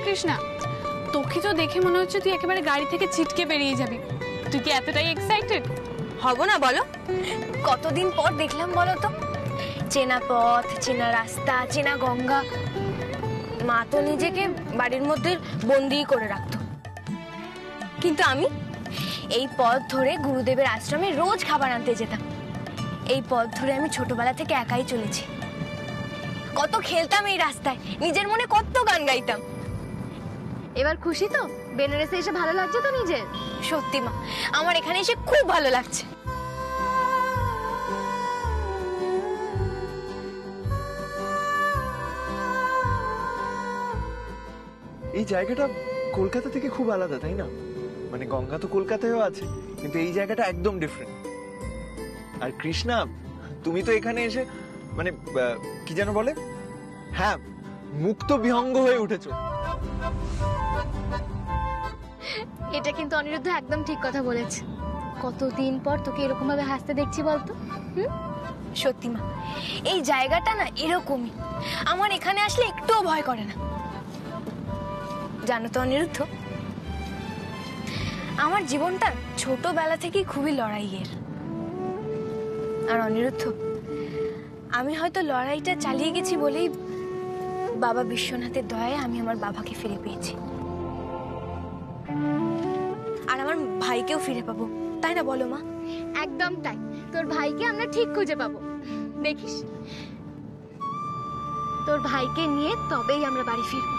কৃষ্ণা, তোকে তো দেখে মনে হচ্ছে তুই একেবারে গাড়ি থেকে ছিটকে বেরিয়ে যাবি। তুই কি এতটাই এক্সাইটেড? হব না বলো, কতদিন পর দেখলাম বলো তো, চেনা পথ, চেনা রাস্তা, চেনা গঙ্গা। মা তো নিজেকে বাড়ির মধ্যে বন্দি করে রাখতো, কিন্তু আমি এই পথ ধরে গুরুদেবের আশ্রমে রোজ খাবার আনতে যেতাম। এই পথ ধরে আমি ছোটবেলা থেকে একাই চলেছি। কত খেলতাম এই রাস্তায়, নিজের মনে কত গান গাইতাম। এবার খুশি তো? বেনারসে এসে ভালো লাগছে তো নিজের? সত্যি মা, আমার এখানে এসে খুব ভালো লাগছে। এই জায়গাটা কলকাতা থেকে খুব আলাদা, তাই না? মানে গঙ্গা তো কলকাতায়ও আছে, কিন্তু এই জায়গাটা একদম ডিফারেন্ট। আর কৃষ্ণা, তুমি তো এখানে এসে মানে কি যেন বলে, হ্যাঁ, মুক্ত বিহঙ্গ হয়ে উঠেছো। এটা কিন্তু অনিরুদ্ধ একদম ঠিক কথা বলেছে। কতদিন পর তোকে এরকম ভাবে হাসতে দেখছি বলতো। সত্যি মা, এই জায়গাটা না এরকমই, আমার এখানে আসলে একটুও ভয় করে না। জানো তো অনিরুদ্ধ, আমার জীবনটা ছোটবেলা থেকেই খুবই লড়াইয়ের। আর অনিরুদ্ধ, আমি হয়তো লড়াইটা চালিয়ে গেছি বলেই বাবা বিশ্বনাথের দয়ায় আমি আমার বাবাকে ফিরে পেয়েছি, আর আমার ভাইকেও ফিরে পাবো, তাই না বলো মা? একদম তাই, তোর ভাইকে আমরা ঠিক খুঁজে পাবো। দেখিস, তোর ভাইকে নিয়ে তবেই আমরা বাড়ি ফিরবো।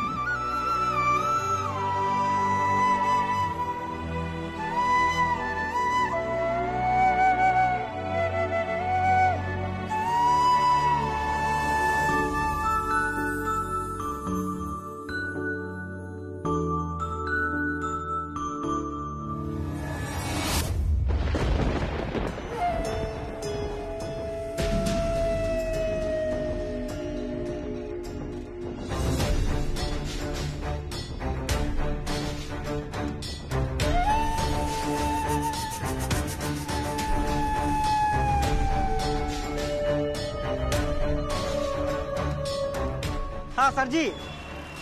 हाँ सर जी,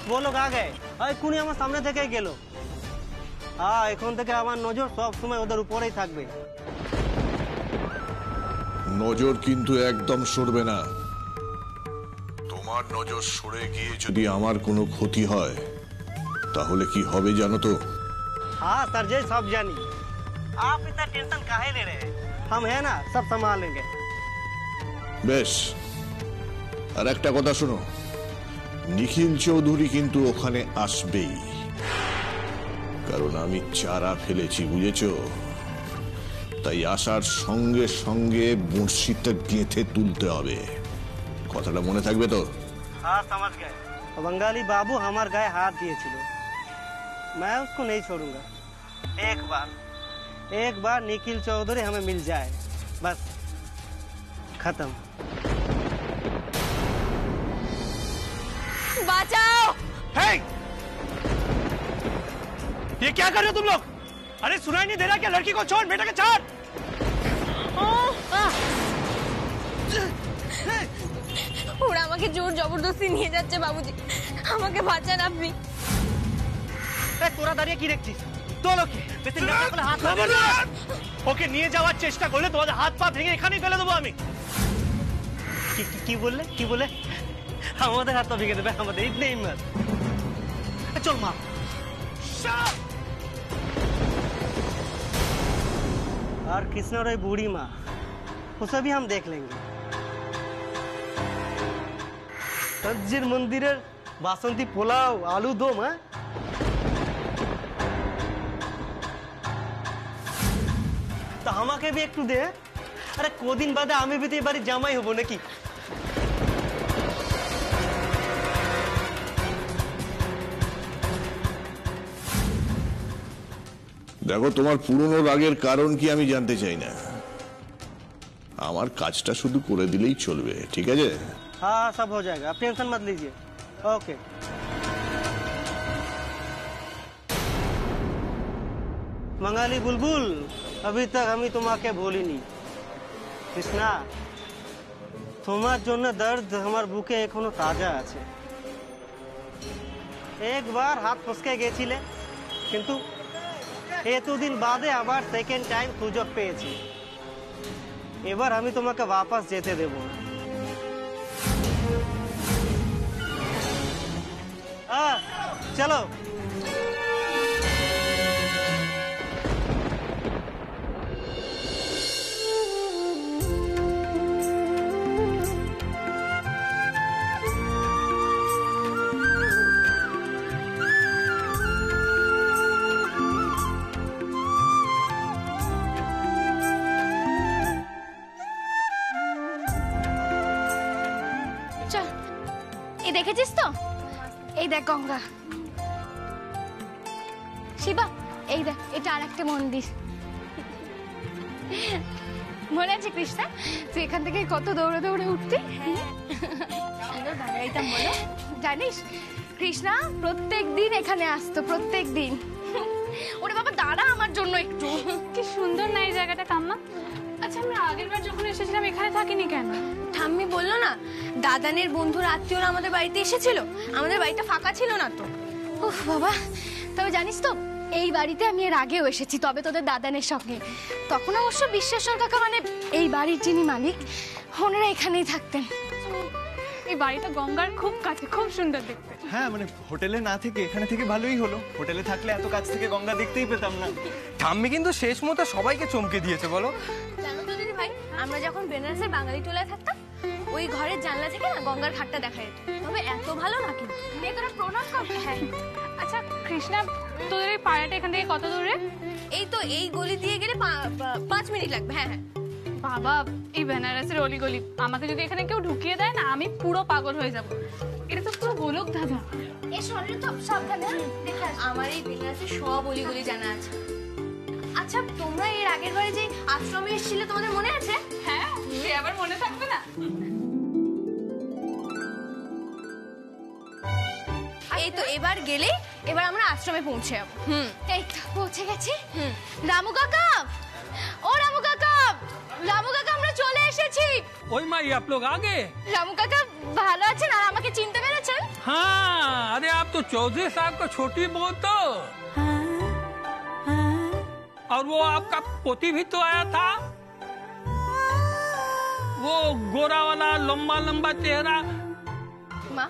वो लोग आ गए। एखुनी আমার সামনে থেকে গেল। হ্যাঁ, এখন থেকে আমার নজর সব সময় ওদের উপরেই থাকবে। নজর কিন্তু একদম সরবে না। তোমার নজর সরে গিয়ে যদি আমার কোনো ক্ষতি হয় তাহলে কি হবে জানো তো? हाँ सर जी, सब जानी। आप इतना टेंशन काहे ले रहे हैं? हम है ना, सब संभाल लेंगे। বেশ, আর একটা কথা শোনো, নিখিল চৌধুরী কিন্তু ওখানে আসবেই, কারণ আমি চারা ফেলেছি, বুঝেছো? তাই আসার সঙ্গে সঙ্গে বড়শিটা গেঁথে তুলতে হবে। কথাটা মনে থাকবে তো? हाँ समझ गए। बंगाली बाबू हमारे गाয়ে हाथ दिएছিল, मैं उसको नहीं छोड़ूंगा। एक बार निखिल चौधरी हमें मिल जाए, बस खत्म। বাঁচাও! हे! ये क्या कर रहे हो तुम लोग? अरे सुनाई नहीं दे रहा क्या? लड़की को छोड़, बेटा के छोड़। ওরা আমাকে জোর জবরদস্তি নিয়ে যাচ্ছে বাবুজি, আমাকে বাঁচান আপনি। তোরা দাঁড়িয়ে কি দেখছিস? তোলো কি? বেশি না করলে হাত পা खबरदार! ওকে নিয়ে যাওয়ার চেষ্টা করলে তোমাদের হাত পা ভেঙে এখানেই ফেলে দেবো আমি। কি বললে? কি বলে? আমাদের হাত পা ভেঙে দেবে? আমাদের ইতনে হিম্মত? চল মা। और कृष्ण और बूढ़ी माँ उसे भी हम देख लेंगे। सज्जिर मंदिर बासंती पोलाव आलू दो माँ। तो हमाके भी एकटू दे। अरे कोदिन बादे आमी भी तो एबारे जामाई हबो नाकि? দেখো, তোমার পুরনো রাগের কারণ কি আমি জানতে চাই না, আমার কাজটা শুধু করে দিলেই চলবে, ঠিক আছে? हाँ सब हो जाएगा, आप टेंशन मत लीजिए। ओके। मंगाली बुलबुल, अभी तक हमी तुम्हाके भूली नहीं। कृष्णा, তোমার জন্য দর্দ আমার বুকে এখনো তাজা আছে। একবার হাত ফসকে গেছিলে, কিন্তু এতদিন বাদে আবার সেকেন্ড টাইম সুযোগ পেয়েছি। এবার আমি তোমাকে वापस যেতে দেব না। चलो। চল, এই দেখেছিস তো? এই দেখ গঙ্গা। শিবা, এই দেখ, এটা আরেকটা মন্দির। মনে আছে কৃষ্ণা, তুই এখান থেকে কত দৌড়ে দৌড়ে উঠতি? জানিস, কৃষ্ণা প্রত্যেক দিন এখানে আসতো, প্রত্যেক দিন। ওরে বাবা, দাঁড়া আমার জন্য একটু। কি সুন্দর না এই জায়গাটা কাম্মা। আচ্ছা, আমরা আগের বার যখন এসেছিলাম এখানে থাকিনি কেন? ঠাম্মি বললো না, দাদানের বন্ধুর আত্মীয়রা আমাদের বাড়িতে এসেছিল, আমাদের বাড়িটা ফাঁকা ছিল না তো। উফ বাবা, তবে জানিস তো, এই বাড়িতে আমি এর আগেও এসেছি, তবে তোদের দাদানের সঙ্গে। তখন অবশ্য বিশ্বেশ্বর কাকা, মানে এই বাড়ির যিনি মালিক, ওনারা এখানেই থাকতেন। এই বাড়িটা গঙ্গার খুব কাছে, খুব সুন্দর দেখতে। হ্যাঁ, মানে হোটেলে না থেকে এখানে থেকে ভালোই হলো। হোটেলে থাকলে এত কাছ থেকে গঙ্গা দেখতেই পেতাম না। ঠাম্মি কিন্তু শেষ মতো সবাইকে চমকে দিয়েছে, বলো। জানো তো দিদি ভাই, আমরা যখন বেনারসের বাঙালি টোলায় থাকতাম, ওই ঘরের জানলা থেকে না গঙ্গার ঘাটটা দেখা যেত। তবে এত ভালো না, কিন্তু তোরা প্রণাম কর। হ্যাঁ। আচ্ছা কৃষ্ণা, তোদের এই পাড়াটা এখান থেকে কত দূরে? এই তো এই গলি দিয়ে গেলে 5 মিনিট লাগবে। হ্যাঁ হ্যাঁ। বাবা, এই বেনারসের অলিগলি আমাকে যদি এখানে কেউ ঢুকিয়ে দেয় না, আমি পুরো পাগল হয়ে যাব। এটা তো পুরো গোলক ধাঁধা। এই শরীর তো সাবধানে দেখে আস। আমার এই বেনারসের সব অলিগলি জানা আছে। আচ্ছা, তোমরা এর আগের বারে যে আশ্রমে এসেছিলে, তোমাদের মনে আছে? হ্যাঁ, সে আবার মনে থাকবে না? এই তো এবার গেলে, এবার আমরা আশ্রমে পৌঁছে যাবো। এই তো পৌঁছে গেছি। রামু কাকা, ও রামু কাকা, রামু কাকা, আমরা চলে এসেছি। ওই মাই, आप लोग आ गए? রামু কাকা ভালো আছেন আর আমাকে চিনতে পেরেছেন? हाँ, अरे आप तो चौधरी साहब का छोटी बहू तो। और वो आपका पोती भी तो आया था, वो गोरा वाला लंबा लंबा चेहरा। মা,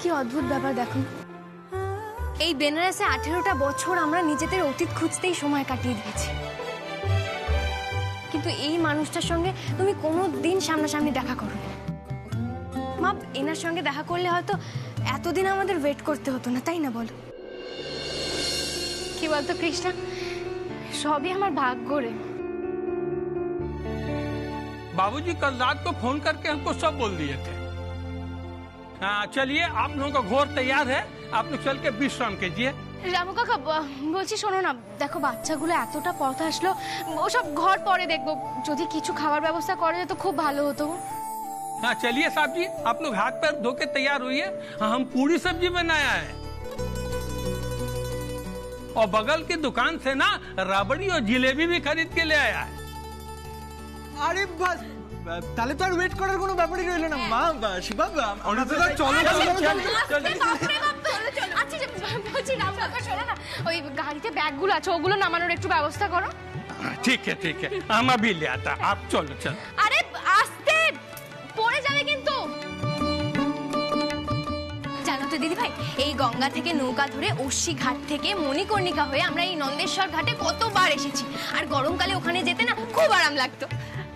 কি অদ্ভুত ব্যাপার দেখো। এই বেনারসে 18টা বছর আমরা নিজেদের অতীত খুঁজতেই সময় কাটিয়ে দিয়েছি, কিন্তু এই মানুষটার সঙ্গে তুমি কোনোদিন সামনাসামনি দেখা করো। মা, এনার সঙ্গে দেখা করলে হয়তো এতদিন আমাদের ওয়েট করতে হতো না, তাই না বলো? কি বলতো কৃষ্ণা, সবই আমার ভাগ্য রে। बाबूजी कल रात को फोन करके हमको सब बोल दिए थे। हाँ, चलिए, आप लोगों का घोर तैयार है, आप लोग चल के विश्राम कीजिए। রামু কাকা বলছি শোনো না, দেখো বাচ্চাগুলো এতটা পথ আসলো, ওসব ঘর পরে দেখবো, যদি কিছু খাবার ব্যবস্থা করে তো খুব ভালো হতো। हाँ चलिए साहब जी, आप लोग हाथ पैर धो के तैयार होइए, हम पूरी सब्जी बनाया है और बगल की दुकान से ना राबड़ी और जिलेबी भी खरीद के ले आया है। আরে বাস, তাহলে তো আর ওয়েট করার কোনো ব্যাপারই রইল না। মা শিবা চলো আচ্ছা বলছি রামু কাকা শোনো না, ওই গাড়িতে ব্যাগগুলো আছে ওগুলো নামানোর একটু ব্যবস্থা করো। ठीक है हम अभी ले आता, आप चलो चलो। আরে আস্তে, পড়ে যাবে কিন্তু। জানো তো দিদি ভাই, এই গঙ্গা থেকে নৌকা ধরে অশ্বী ঘাট থেকে মণিকর্ণিকা হয়ে আমরা এই নন্দেশ্বর ঘাটে কতবার এসেছি, আর গরমকালে ওখানে যেতে না খুব আরাম লাগতো।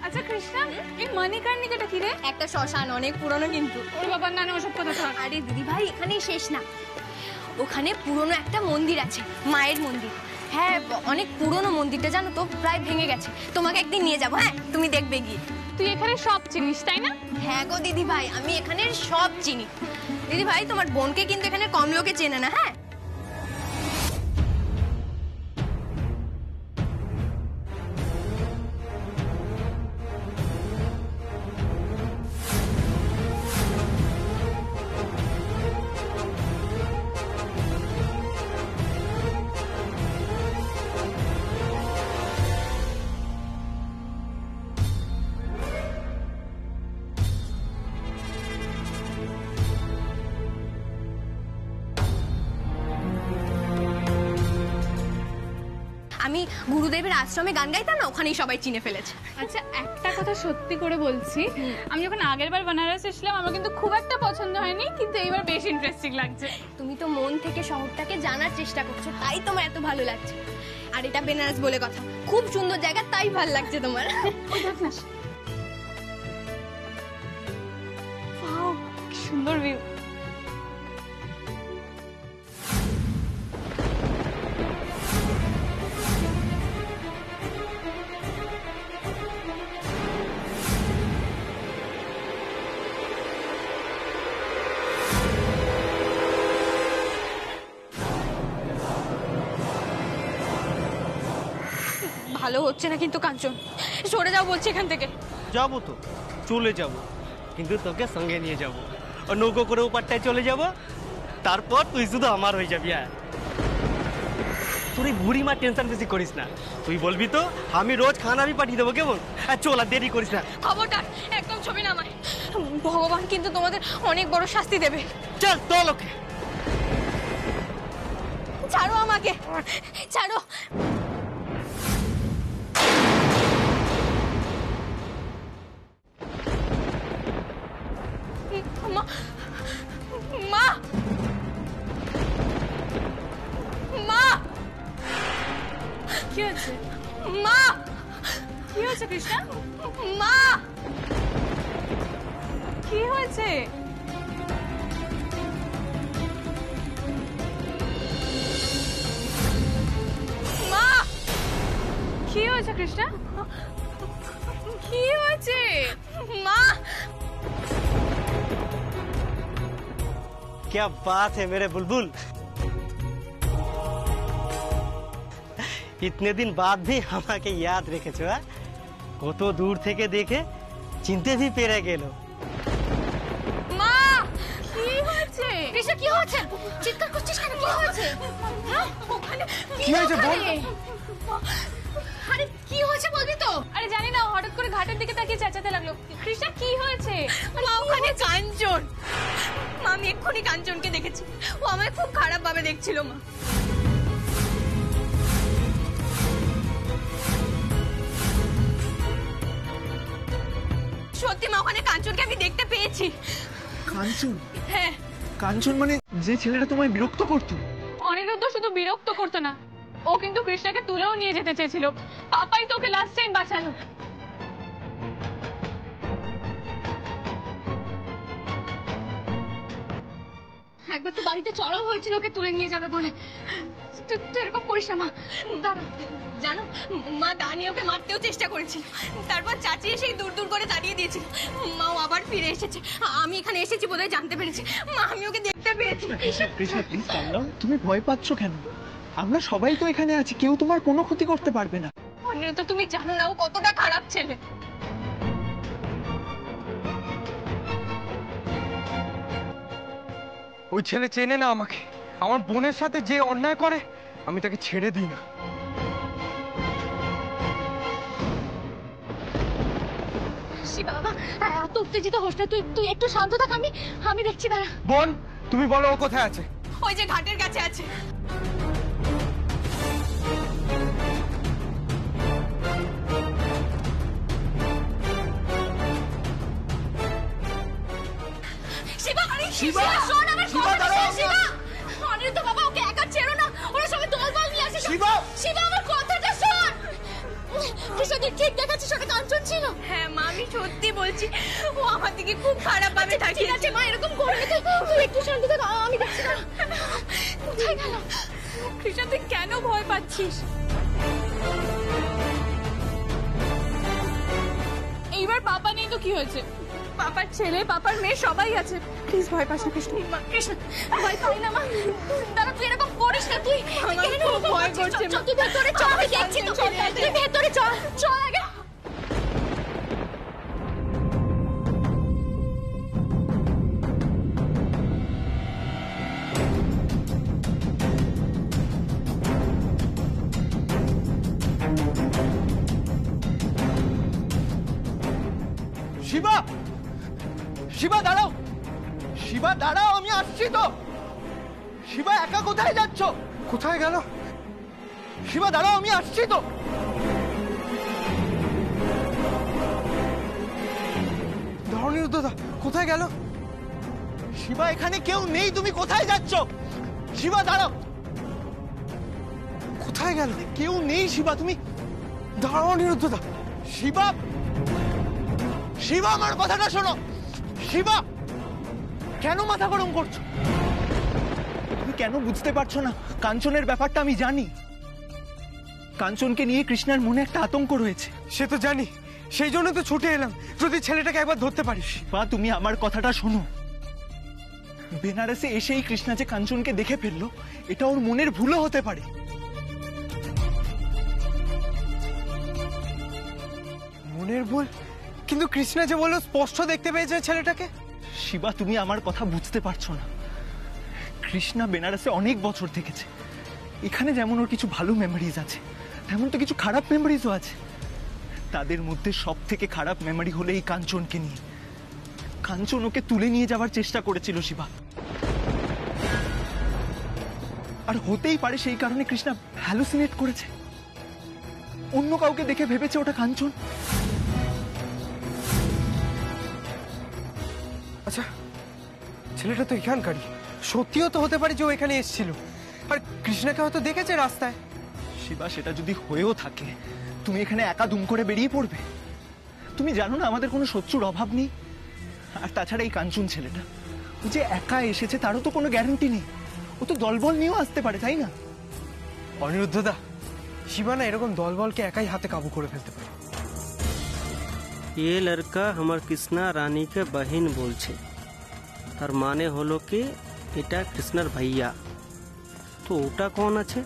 আচ্ছা কৃষ্ণা, এই মণিকর্ণিকাটা কি রে? একটা শ্মশান, অনেক পুরনো কিন্তু। ওর বাবার নানা ওসব কথা থাক। আরে দিদি ভাই এখানেই শেষ না, ওখানে পুরনো একটা মন্দির আছে, মায়ের মন্দির। হ্যাঁ অনেক পুরনো মন্দিরটা, জানো তো প্রায় ভেঙে গেছে। তোমাকে একদিন নিয়ে যাবো, হ্যাঁ তুমি দেখবে গিয়ে। তুই এখানে সব চিনিস তাই না? হ্যাঁ গো দিদি ভাই, আমি এখানের সব চিনি। দিদি ভাই তোমার বোনকে কিন্তু এখানে কম লোকে চেনে না, হ্যাঁ। আমি গুরুদেবের আশ্রমে গান গাইতাম না, ওখানেই সবাই চিনে ফেলেছে। আচ্ছা একটা কথা সত্যি করে বলছি, আমি যখন আগের বার বেনারস এসেছিলাম আমার কিন্তু খুব একটা পছন্দ হয়নি, কিন্তু এইবার বেশ ইন্টারেস্টিং লাগছে। তুমি তো মন থেকে শহরটাকে জানার চেষ্টা করছো, তাই তোমার এত ভালো লাগছে। আর এটা বেনারস বলে কথা, খুব সুন্দর জায়গা, তাই ভালো লাগছে তোমার। ওয়াও, কি সুন্দর ভিউ। ভালো হচ্ছে না কিন্তু কাঞ্চন, সরে যাও বলছি এখান থেকে। যাবো তো, চলে যাব, কিন্তু তোকে সঙ্গে নিয়ে যাব, আর নৌকো করে ওপারটায় চলে যাব, তারপর তুই শুধু আমার হয়ে যাবি। হ্যাঁ তুই বুড়ি মা টেনশন বেশি করিস না, তুই বলবি তো আমি রোজ খানা भी পাঠিয়ে দেবো, কেমন? আর চল, আর দেরি করিস না। খবরদার একদম ছবি না আমায়, ভগবান কিন্তু তোমাদের অনেক বড় শাস্তি দেবে। চল তো লোকে, ছাড়ো আমাকে, ছাড়ো। মা, মা, মা, কি হয়েছে? মা, কি হয়েছে কৃষ্ণা? মা, কি হয়েছে? মা, কি হয়েছে কৃষ্ণা? কি হয়েছে? মা। क्या बात है मेरे बुलबुल, इतने दिन बाद भी আমাকে याद রেখেছো। কত দূর থেকে দেখে চিনতে भी পেরে গেল। মা, কি হয়েছে? কৃষ্ণ কি হয়েছে? চিৎকার করছিস কেন? কি হয়েছে? হ্যাঁ ওখানে কি হয়েছে বল? আরে কি হয়েছে বলবি তো? আরে জানি না, হঠাৎ করে ঘাটের দিকে তাকিয়ে চেঁচাতে লাগলো। কৃষ্ণা কি হয়েছে? মা ওখানে কাঞ্চন, মা আমি এক্ষুনি কাঞ্চনকে দেখেছি, ও আমায় খুব খারাপ ভাবে দেখছিল। মা সত্যি মা, ওখানে কাঞ্চনকে আমি দেখতে পেয়েছি। কাঞ্চন? হ্যাঁ। কাঞ্চন মানে যে ছেলেটা তোমায় বিরক্ত করতো? অনিরুদ্ধ শুধু বিরক্ত করতো না, ও কিন্তু কৃষ্ণাকে তুলেও নিয়ে যেতে চেয়েছিল। পাপাই তোকে লাস্ট টাইম বাঁচালো। একবার তো বাড়িতে চড়াও হয়েছিল ওকে তুলে নিয়ে যাবে বলে। তুই এরকম করিস না মা। দাঁড়া, জানো মা দাঁড়িয়ে ওকে মারতেও চেষ্টা করেছিল, তারপর চাচি এসে দূর দূর করে তাড়িয়ে দিয়েছিল। মাও আবার ফিরে এসেছে, আমি এখানে এসেছি বোধহয় জানতে পেরেছি। মা আমি ওকে দেখতে দেখতে পেয়েছি। Krishna please calm down. তুমি ভয় পাচ্ছ কেন? আমরা সবাই তো এখানে আছি, কেউ তোমার কোনো ক্ষতি করতে পারবে না। অনিরুদ্ধ, তুমি জানো না ও কতটা খারাপ ছেলে। ওই ছেলে চেনে না আমাকে। আমার বোনের সাথে যে অন্যায় করে আমি তাকে ছেড়ে দিই না। শিবা বাবা, এত উত্তেজিত হোস না, তুই একটু শান্ত থাক, আমি দেখছি, দাঁড়া। বোন, তুমি বলো ও কোথায় আছে? ওই যে ঘাটের কাছে আছে। শিবা, শিবা, শোন আমার কথাটা শোন শিবা। অনিরুদ্ধ বাবা, ওকে একা ছেড়ো না, ওরা সবাই দলবল নিয়ে আসে। শিবা, শিবা আমার কথাটা শোন। কৃষ্ণা, তুই ঠিক দেখাচ্ছিস ওটা কাঞ্চন ছিল? হ্যাঁ মা, আমি সত্যি বলছি, ও আমার দিকে খুব খারাপ ভাবে থাকে। ঠিক আছে মা, এরকম করবি না, তুই একটু শান্ত থাক, আমি দেখছি। কোথায় গেল? কৃষ্ণা, তুই কেন ভয় পাচ্ছিস? এইবার পাপা নেই তো কি হয়েছে? পাপার ছেলে, পাপার মেয়ে সবাই আছে। প্লিজ ভয় পাস না কৃষ্ণ। কৃষ্ণ, ভয় পাই না মা। দাঁড়া, তুই এরকম করিস না, তুই কেন ভয় করছিস? তুই ভেতরে চল, আমি দেখছি তো। তুই ভেতরে চল, চল আগে। শিবা, শিবা দাঁড়াও, শিবা দাঁড়াও, আমি আসছি তো। শিবা, একা কোথায় যাচ্ছ? কোথায় গেল? শিবা দাঁড়াও, আমি আসছি তো। ধরনীর দাদা কোথায় গেল? শিবা, এখানে কেউ নেই, তুমি কোথায় যাচ্ছ? শিবা দাঁড়াও। কোথায় গেল? কেউ নেই শিবা, তুমি দাঁড়াও। নিরুদ্ধদা, শিবা, শিবা আমার কথাটা শোনো। শিবা, কেন মাথা গরম করছো? তুমি কেন বুঝতে পারছো না? কাঞ্চনের ব্যাপারটা আমি জানি। কাঞ্চনকে নিয়ে কৃষ্ণার মনে একটা আতঙ্ক রয়েছে। সে তো জানি, সেই জন্য তো ছুটে এলাম, যদি ছেলেটাকে একবার ধরতে পারিস। বা তুমি আমার কথাটা শোনো। বেনারসে এসেই কৃষ্ণা যে কাঞ্চনকে দেখে ফেললো, এটা ওর মনের ভুলও হতে পারে। মনের ভুল? কিন্তু কৃষ্ণা যে বললো স্পষ্ট দেখতে পেয়েছে ছেলেটাকে। শিবা, তুমি আমার কথা বুঝতে পারছো না। কৃষ্ণা বেনারসে অনেক বছর থেকেছে। এখানে যেমন ওর কিছু ভালো মেমোরিজ আছে, তেমন তো কিছু খারাপ মেমোরিজও আছে। তাদের মধ্যে সব থেকে খারাপ মেমোরি হলো এই কাঞ্চনকে নিয়ে। কাঞ্চন ওকে তুলে নিয়ে যাওয়ার চেষ্টা করেছিল শিবা, আর হতেই পারে সেই কারণে কৃষ্ণা হ্যালুসিনেট করেছে। অন্য কাউকে দেখে ভেবেছে ওটা কাঞ্চন। আচ্ছা, ছেলেটা তো এখানকারই, সত্যিও তো হতে পারে যে ও এখানে এসেছিল, আর কৃষ্ণাকে হয়তো দেখেছে রাস্তায়। শিবা, সেটা যদি হয়েও থাকে, তুমি এখানে একা দুম করে বেরিয়ে পড়বে? তুমি জানো না আমাদের কোনো শত্রুর অভাব নেই। আর তাছাড়া এই কাঞ্চন ছেলেটা, ও যে একা এসেছে তারও তো কোনো গ্যারান্টি নেই। ও তো দলবল নিয়েও আসতে পারে, তাই না? অনিরুদ্ধদা, শিবা না এরকম দলবলকে একাই হাতে কাবু করে ফেলতে পারে। ये लड़का हमार कृष्णा रानी के बहन बोलছে, তার মানে হলো কি এটা কৃষ্ণার ভাইয়া। তো ওটা কোন আছে?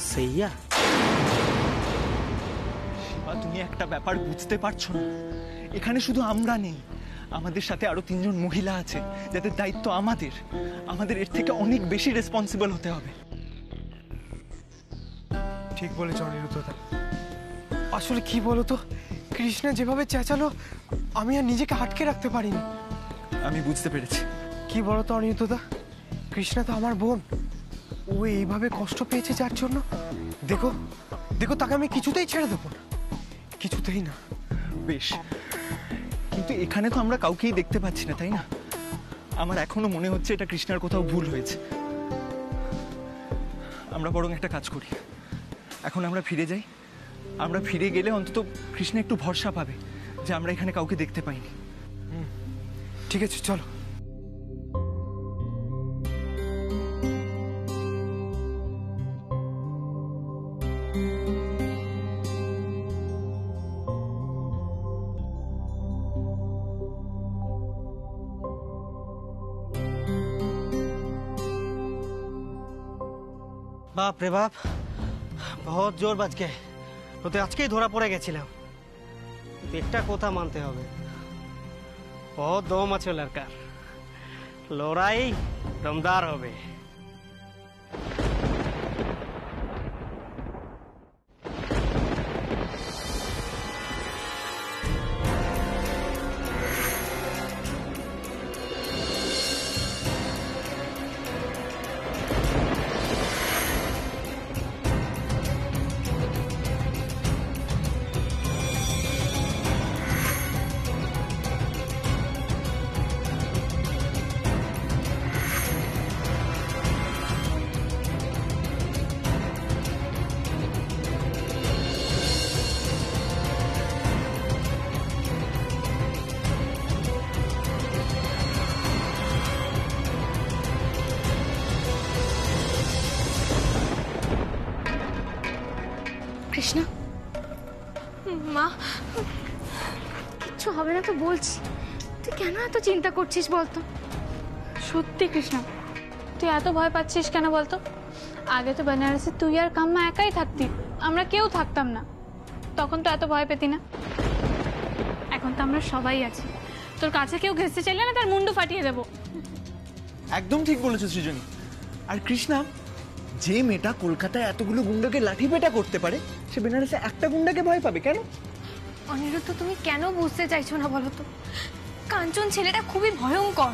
সেইয়া। শিবা, তুমি একটা ব্যাপার বুঝতে পারছো না। এখানে শুধু আমরা নেই, আমাদের সাথে আরো 3 জন মহিলা আছে, যাদের দায়িত্ব আমাদের এর থেকে অনেক বেশি রেসপন্সিবল হতে হবে। ঠিক বলেছ অনিরুদ্ধদা। আসলে কি বলতো, কৃষ্ণা যেভাবে চেঁচালো, আমি আর নিজেকে আটকে রাখতে পারিনি। আমি বুঝতে পেরেছি। কি বলতো অনিরুদ্ধদা, কৃষ্ণা তো আমার বোন, ও এইভাবে কষ্ট পেয়েছে যার জন্য। দেখো দেখো, তাকে আমি কিছুতেই ছেড়ে দেবো না, কিছুতেই না। বেশ, কিন্তু এখানে তো আমরা কাউকেই দেখতে পাচ্ছি না, তাই না? আমার এখনো মনে হচ্ছে এটা কৃষ্ণার কোথাও ভুল হয়েছে। আমরা বরং একটা কাজ করি, এখন আমরা ফিরে যাই। আমরা ফিরে গেলে অন্তত কৃষ্ণা একটু ভরসা পাবে যে আমরা এখানে কাউকে দেখতে পাইনি। ঠিক আছে, চলো। বাপ রে বাপ, বহুত জোর বাজকে, তোতে আজকেই ধরা পড়ে গেছিলাম। একটা কথা মানতে হবে, বহুত দম আছে লড়কার, লড়াই দমদার হবে। কৃষ্ণা, মা, কিচ্ছু হবে না তো বলছি, তুই কেন এত চিন্তা করছিস বলতো? সত্যি কৃষ্ণা, তুই এত ভয় পাচ্ছিস কেন বলতো? আগে তো বেনারসে তুই আর কাম্মা একাই থাকতি, আমরা কেউ থাকতাম না, তখন তো এত ভয় পেতি না। এখন তো আমরা সবাই আছি, তোর কাছে কেউ ঘেঁষতে চাইলে না তার মুন্ডু ফাটিয়ে দেবো। একদম ঠিক বলেছো সৃজনী। আর কৃষ্ণা, যে মেয়েটা কলকাতায় এতগুলো গুন্ডাকে লাঠি পেটা করতে পারে, সে বেনারসে একটা গুন্ডাকে ভয় পাবে কেন? অনিরুদ্ধ, তুমি কেন বুঝতে চাইছো না বলো তো? কাঞ্চন ছেলেটা খুবই ভয়ঙ্কর।